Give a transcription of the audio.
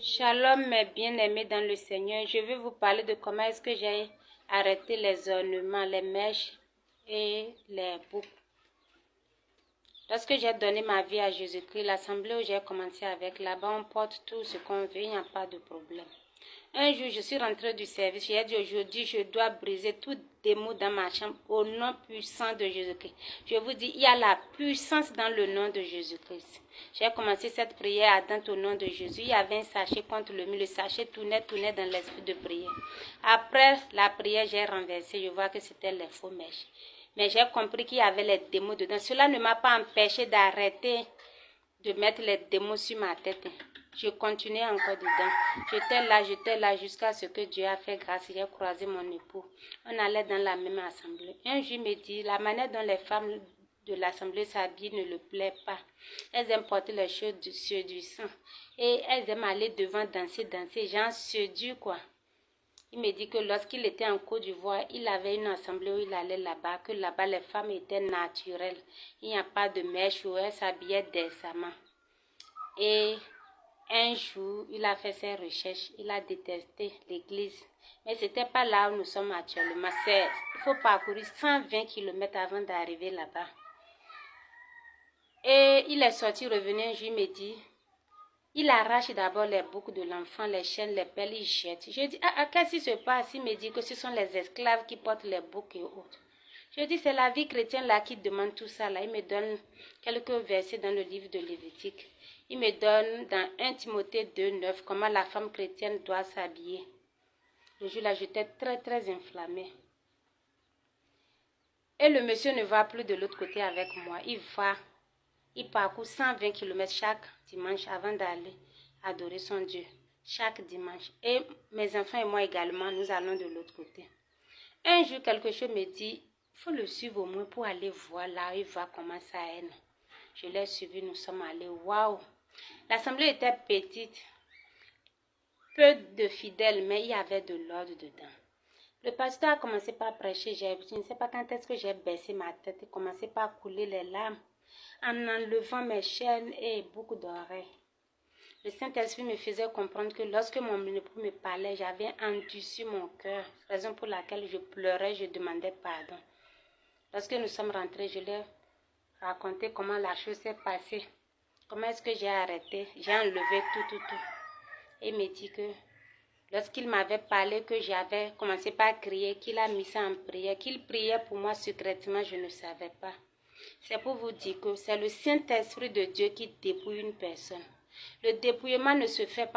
Shalom mes bien-aimés dans le Seigneur, je vais vous parler de comment est-ce que j'ai arrêté les ornements, les mèches et les boucles. Lorsque j'ai donné ma vie à Jésus-Christ, l'assemblée où j'ai commencé avec, là-bas on porte tout ce qu'on veut, il n'y a pas de problème. Un jour, je suis rentrée du service, j'ai dit aujourd'hui, je dois briser tout démon dans ma chambre au nom puissant de Jésus-Christ. Je vous dis, il y a la puissance dans le nom de Jésus-Christ. J'ai commencé cette prière ardente au nom de Jésus. Il y avait un sachet contre le mur, le sachet tournait dans l'esprit de prière. Après la prière, j'ai renversé, je vois que c'était les faux mèches. Mais j'ai compris qu'il y avait les démons dedans. Cela ne m'a pas empêché d'arrêter de mettre les démons sur ma tête. Je continuais encore dedans. J'étais là jusqu'à ce que Dieu a fait grâce. J'ai croisé mon époux. On allait dans la même assemblée. Un jour, il me dit, la manière dont les femmes de l'assemblée s'habillent ne le plaît pas. Elles aiment porter les choses sur du sang. Et elles aiment aller devant danser, genre séduire quoi. Il me dit que lorsqu'il était en Côte d'Ivoire, il avait une assemblée où il allait là-bas, que là-bas les femmes étaient naturelles. Il n'y a pas de mèche où elles s'habillaient décemment. Et un jour, il a fait ses recherches, il a détesté l'église. Mais ce n'était pas là où nous sommes actuellement. Il faut parcourir 120 km avant d'arriver là-bas. Et il est sorti, revenu un jour, il me dit, il arrache d'abord les boucles de l'enfant, les chaînes, les perles, il jette. Je dis, qu'est-ce qui se passe? Il me dit que ce sont les esclaves qui portent les boucles et autres. Je dis, c'est la vie chrétienne là qui demande tout ça là. Il me donne quelques versets dans le livre de Lévitique. Il me donne dans 1 Timothée 2,9 comment la femme chrétienne doit s'habiller. Le jour là, j'étais très inflammée. Et le monsieur ne va plus de l'autre côté avec moi. Il parcourt 120 km chaque dimanche avant d'aller adorer son Dieu. Chaque dimanche. Et mes enfants et moi également, nous allons de l'autre côté. Un jour, quelque chose me dit, il faut le suivre au moins pour aller voir là où il va, comment ça est. Je l'ai suivi, nous sommes allés. Waouh! L'assemblée était petite. Peu de fidèles, mais il y avait de l'ordre dedans. Le pasteur a commencé par prêcher. Je ne sais pas quand est-ce que j'ai baissé ma tête. Il a commencé par couler les larmes en enlevant mes chaînes et beaucoup d'oreilles. Le Saint-Esprit me faisait comprendre que lorsque mon époux me parlait, j'avais endurci mon cœur, raison pour laquelle je pleurais, je demandais pardon. Lorsque nous sommes rentrés, je lui ai raconté comment la chose s'est passée, comment est-ce que j'ai arrêté, j'ai enlevé tout. Et il me dit que lorsqu'il m'avait parlé, que j'avais commencé par crier, qu'il a mis ça en prière, qu'il priait pour moi secrètement, je ne savais pas. C'est pour vous dire que c'est le Saint-Esprit de Dieu qui dépouille une personne. Le dépouillement ne se fait pas